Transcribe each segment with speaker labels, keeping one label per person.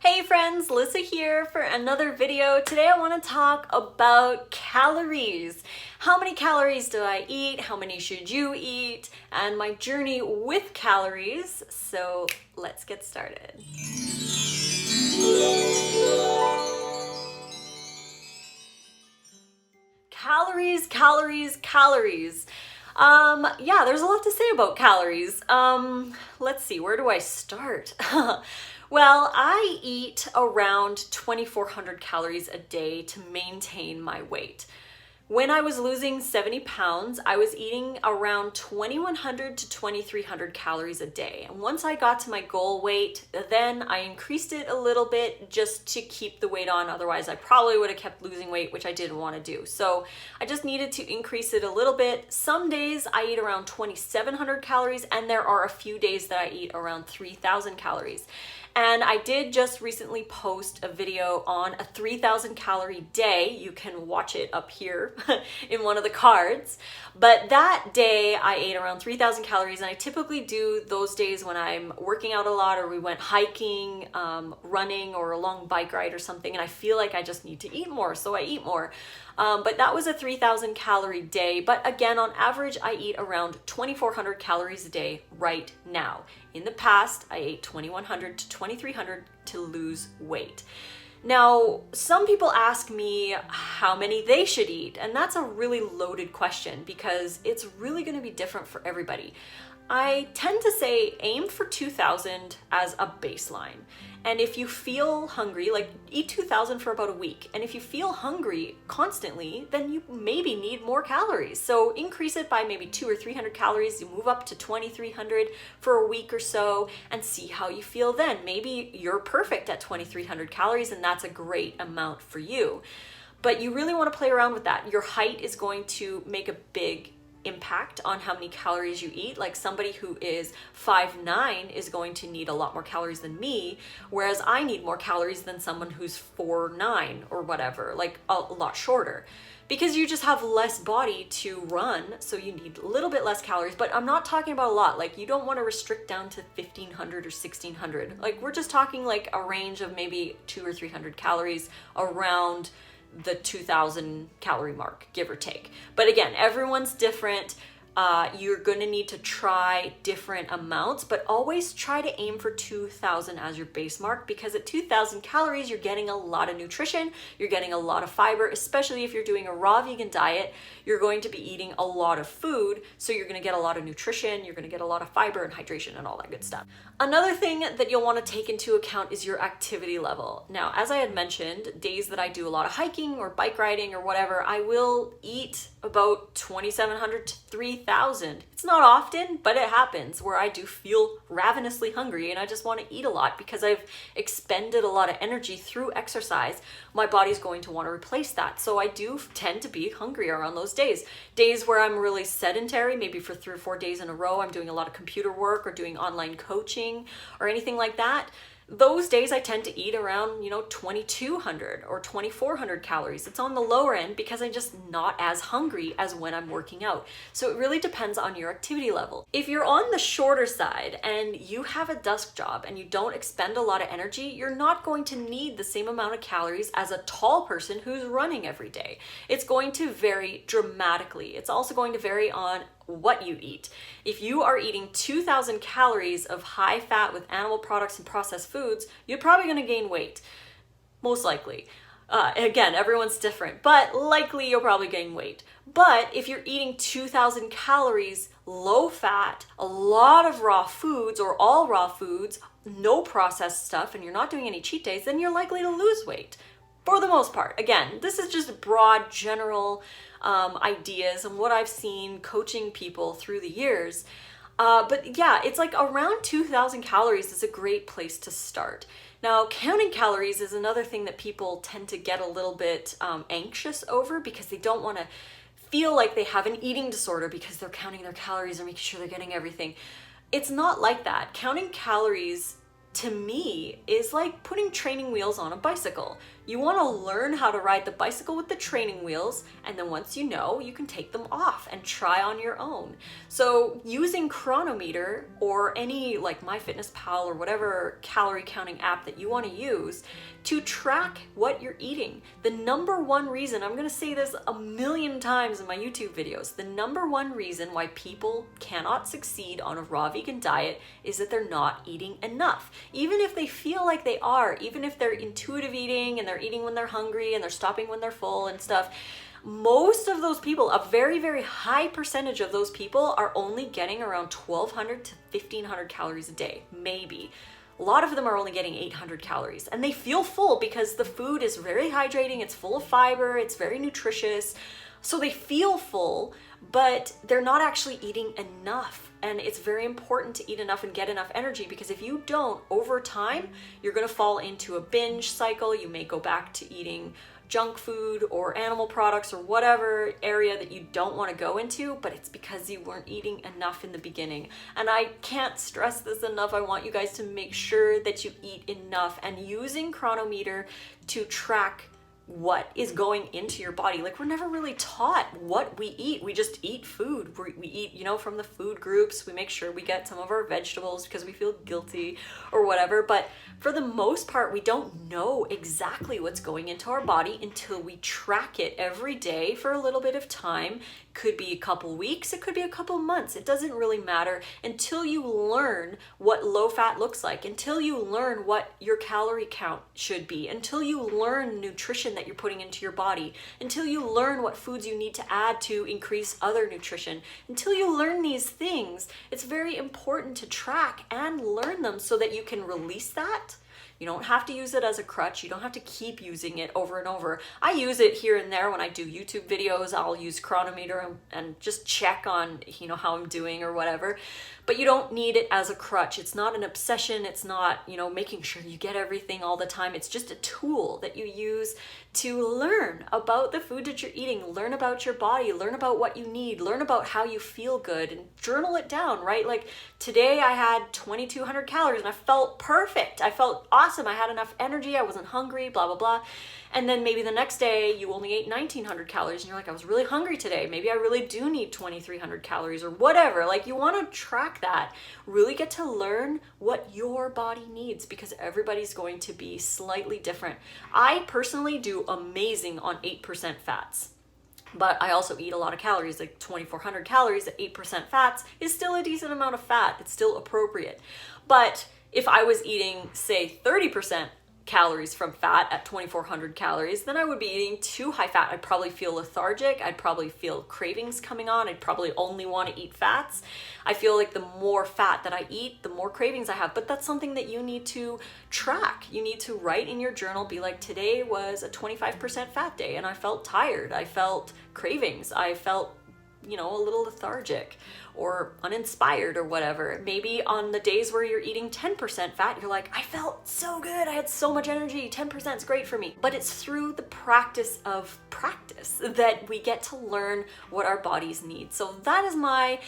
Speaker 1: Hey friends, Lissa here for another video. Today I want to talk about calories. How many calories do I eat? How many should you eat? And my journey with calories. So let's get started. Calories, calories, calories. Yeah, there's a lot to say about calories. Let's see, where do I start? Well, I eat around 2,400 calories a day to maintain my weight. When I was losing 70 pounds, I was eating around 2,100 to 2,300 calories a day. And once I got to my goal weight, then I increased it a little bit just to keep the weight on. Otherwise, I probably would have kept losing weight, which I didn't want to do. So I just needed to increase it a little bit. Some days I eat around 2,700 calories, and there are a few days that I eat around 3,000 calories. And I did just recently post a video on a 3,000 calorie day. You can watch it up here in one of the cards. But that day I ate around 3,000 calories, and I typically do those days when I'm working out a lot, or we went hiking, running, or a long bike ride or something, and I feel like I just need to eat more, so I eat more. But that was a 3,000 calorie day. But again, on average, I eat around 2,400 calories a day right now. In the past, I ate 2,100 to 2,300 to lose weight. Now, some people ask me how many they should eat, and that's a really loaded question because it's really going to be different for everybody. I tend to say aim for 2,000 as a baseline. And if you feel hungry, like eat 2,000 for about a week. And if you feel hungry constantly, then you maybe need more calories. So increase it by maybe 200 or 300 calories. You move up to 2,300 for a week or so and see how you feel then. Maybe you're perfect at 2,300 calories and that's a great amount for you. But you really want to play around with that. Your height is going to make a big impact on how many calories you eat. Like somebody who is 5'9" is going to need a lot more calories than me, whereas I need more calories than someone who's 4'9" or whatever, like a lot shorter, because you just have less body to run, so you need a little bit less calories. But I'm not talking about a lot. Like you don't want to restrict down to 1,500 or 1,600. Like we're just talking like a range of maybe 200 or 300 calories around the 2,000 calorie mark, give or take. But again, everyone's different. You're going to need to try different amounts, but always try to aim for 2,000 as your base mark, because at 2,000 calories, you're getting a lot of nutrition, you're getting a lot of fiber, especially if you're doing a raw vegan diet. You're going to be eating a lot of food, so you're going to get a lot of nutrition, you're going to get a lot of fiber and hydration and all that good stuff. Another thing that you'll want to take into account is your activity level. Now, as I had mentioned, days that I do a lot of hiking or bike riding or whatever, I will eat about 2,700 to 3,000. It's not often, but it happens where I do feel ravenously hungry and I just want to eat a lot because I've expended a lot of energy through exercise. My body's going to want to replace that. So I do tend to be hungry around those days. Days where I'm really sedentary, maybe for 3 or 4 days in a row, I'm doing a lot of computer work or doing online coaching or anything like that. Those days I tend to eat around, 2,200 or 2,400 calories. It's on the lower end because I'm just not as hungry as when I'm working out. So it really depends on your activity level. If you're on the shorter side and you have a desk job and you don't expend a lot of energy, you're not going to need the same amount of calories as a tall person who's running every day. It's going to vary dramatically. It's also going to vary on what you eat. If you are eating 2,000 calories of high fat with animal products and processed foods, you're probably going to gain weight. Most likely. Again, everyone's different, but likely you'll probably gain weight. But if you're eating 2,000 calories, low fat, a lot of raw foods or all raw foods, no processed stuff, and you're not doing any cheat days, then you're likely to lose weight. For the most part. Again, this is just broad, general ideas and what I've seen coaching people through the years. But yeah, it's like around 2,000 calories is a great place to start. Now, counting calories is another thing that people tend to get a little bit anxious over because they don't want to feel like they have an eating disorder because they're counting their calories or making sure they're getting everything. It's not like that. Counting calories to me is like putting training wheels on a bicycle. You want to learn how to ride the bicycle with the training wheels, and then once you know, you can take them off and try on your own. So using Chronometer or any like MyFitnessPal or whatever calorie counting app that you want to use to track what you're eating. The number one reason, I'm going to say this a million times in my YouTube videos, the number one reason why people cannot succeed on a raw vegan diet is that they're not eating enough. Even if they feel like they are, even if they're intuitive eating and they're eating when they're hungry and they're stopping when they're full and stuff, most of those people, a very, very high percentage of those people are only getting around 1,200 to 1,500 calories a day, maybe. A lot of them are only getting 800 calories and they feel full because the food is very hydrating, it's full of fiber, it's very nutritious. So they feel full, but they're not actually eating enough. And it's very important to eat enough and get enough energy, because if you don't, over time, you're going to fall into a binge cycle. You may go back to eating junk food or animal products or whatever area that you don't want to go into, but it's because you weren't eating enough in the beginning. And I can't stress this enough. I want you guys to make sure that you eat enough, and using Chronometer to track what is going into your body. Like, we're never really taught what we eat. We just eat food. We eat, you know, from the food groups. We make sure we get some of our vegetables because we feel guilty or whatever. But for the most part, we don't know exactly what's going into our body until we track it every day for a little bit of time. Could be a couple weeks, it could be a couple months. It doesn't really matter until you learn what low fat looks like, until you learn what your calorie count should be, until you learn nutrition that you're putting into your body, until you learn what foods you need to add to increase other nutrition. Until you learn these things, it's very important to track and learn them so that you can release that. You don't have to use it as a crutch. You don't have to keep using it over and over. I use it here and there when I do YouTube videos. I'll use Chronometer and just check on, you know, how I'm doing or whatever. But you don't need it as a crutch. It's not an obsession. It's not, you know, making sure you get everything all the time. It's just a tool that you use to learn about the food that you're eating, learn about your body, learn about what you need, learn about how you feel good, and journal it down, right? Like today I had 2,200 calories and I felt perfect. I felt awesome. I had enough energy. I wasn't hungry, blah, blah, blah. And then maybe the next day you only ate 1,900 calories and you're like, I was really hungry today. Maybe I really do need 2,300 calories or whatever. Like, you want to track that, really get to learn what your body needs, because everybody's going to be slightly different. I personally do amazing on 8% fats. But I also eat a lot of calories, like 2,400 calories at 8% fats is still a decent amount of fat. It's still appropriate. But if I was eating, say, 30% calories from fat at 2,400 calories, then I would be eating too high fat. I'd probably feel lethargic. I'd probably feel cravings coming on. I'd probably only want to eat fats. I feel like the more fat that I eat, the more cravings I have. But that's something that you need to track. You need to write in your journal, be like, today was a 25% fat day and I felt tired. I felt cravings. I felt, you know, a little lethargic or uninspired or whatever. Maybe on the days where you're eating 10% fat, you're like, I felt so good. I had so much energy. 10% is great for me. But it's through the practice of practice that we get to learn what our bodies need. So that is my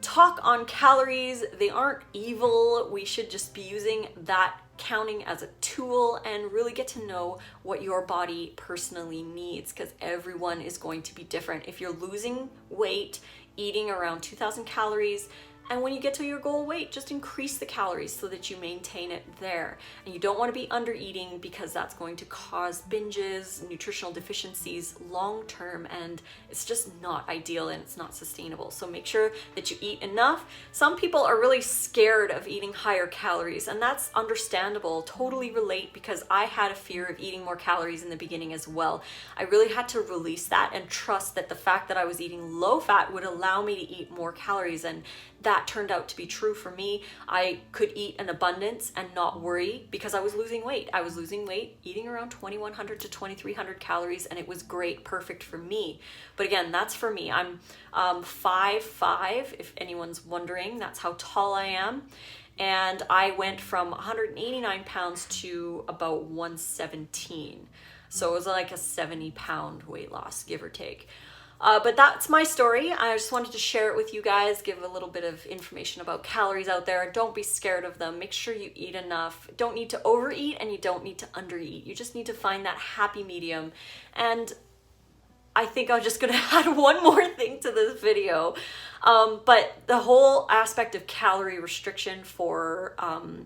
Speaker 1: talk on calories. They aren't evil. We should just be using that counting as a tool and really get to know what your body personally needs, because everyone is going to be different. If you're losing weight, eating around 2,000 calories, and when you get to your goal weight, just increase the calories so that you maintain it there. And you don't want to be under eating, because that's going to cause binges, nutritional deficiencies long term, and it's just not ideal and it's not sustainable. So make sure that you eat enough. Some people are really scared of eating higher calories, and that's understandable. Totally relate, because I had a fear of eating more calories in the beginning as well. I really had to release that and trust that the fact that I was eating low fat would allow me to eat more calories, and that turned out to be true for me. I could eat an abundance and not worry, because I was losing weight. I was losing weight, eating around 2,100 to 2,300 calories, and it was great, perfect for me. But again, that's for me. I'm 5'5", if anyone's wondering. That's how tall I am. And I went from 189 pounds to about 117. So it was like a 70-pound weight loss, give or take. But that's my story. I just wanted to share it with you guys, give a little bit of information about calories out there. Don't be scared of them. Make sure you eat enough. Don't need to overeat and you don't need to undereat. You just need to find that happy medium. And I think I'm just gonna add one more thing to this video. But the whole aspect of calorie restriction for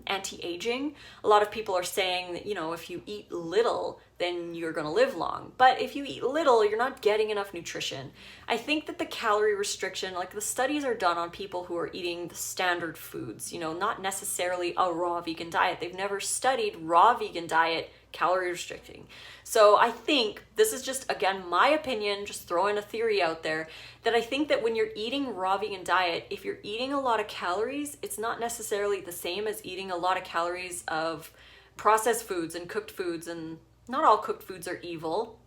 Speaker 1: anti-aging, a lot of people are saying that, you know, if you eat little, then you're gonna live long. But if you eat little, you're not getting enough nutrition. I think that the calorie restriction, like the studies are done on people who are eating the standard foods, you know, not necessarily a raw vegan diet. They've never studied raw vegan diet calorie restricting. So I think this is just, again, my opinion, just throwing a theory out there, that I think that when you're eating raw vegan diet, if you're eating a lot of calories, it's not necessarily the same as eating a lot of calories of processed foods and cooked foods, and not all cooked foods are evil.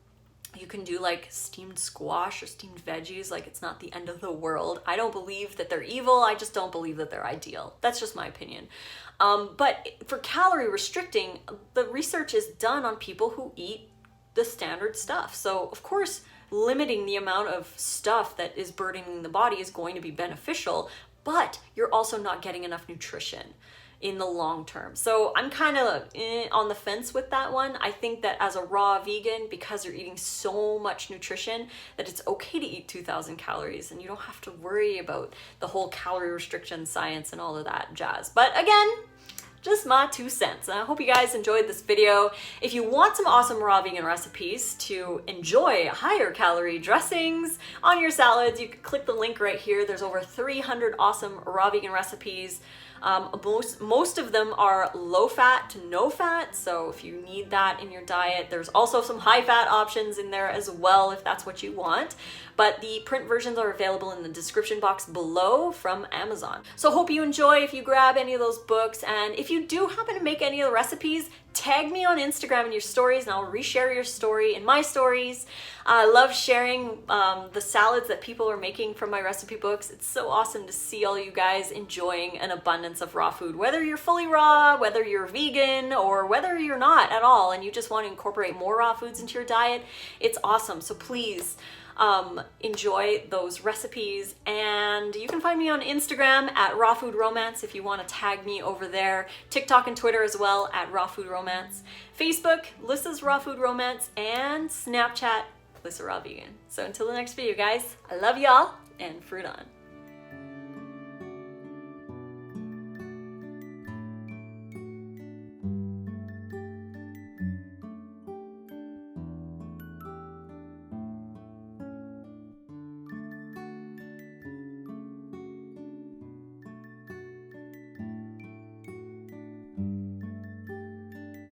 Speaker 1: You can do like steamed squash or steamed veggies, like it's not the end of the world. I don't believe that they're evil, I just don't believe that they're ideal. That's just my opinion. But for calorie restricting, the research is done on people who eat the standard stuff. So of course, limiting the amount of stuff that is burdening the body is going to be beneficial, but you're also not getting enough nutrition in the long term. So I'm kind of on the fence with that one. I think that as a raw vegan, because you're eating so much nutrition, that it's okay to eat 2,000 calories and you don't have to worry about the whole calorie restriction science and all of that jazz. But again, just my 2 cents. And I hope you guys enjoyed this video. If you want some awesome raw vegan recipes to enjoy higher calorie dressings on your salads, you can click the link right here. There's over 300 awesome raw vegan recipes. Most of them are low fat to no fat, so if you need that in your diet, there's also some high fat options in there as well if that's what you want. But the print versions are available in the description box below from Amazon. So hope you enjoy if you grab any of those books, and if you do happen to make any of the recipes, tag me on Instagram in your stories and I'll reshare your story in my stories. I love sharing the salads that people are making from my recipe books. It's so awesome to see all you guys enjoying an abundance of raw food, whether you're fully raw, whether you're vegan, or whether you're not at all and you just want to incorporate more raw foods into your diet. It's awesome. So please enjoy those recipes, and you can find me on Instagram at Raw Food Romance if you want to tag me over there. TikTok and Twitter as well at Raw Food Romance. Facebook, Lissa's Raw Food Romance, and Snapchat, Lissa Raw Vegan. So until the next video, guys, I love y'all and fruit on.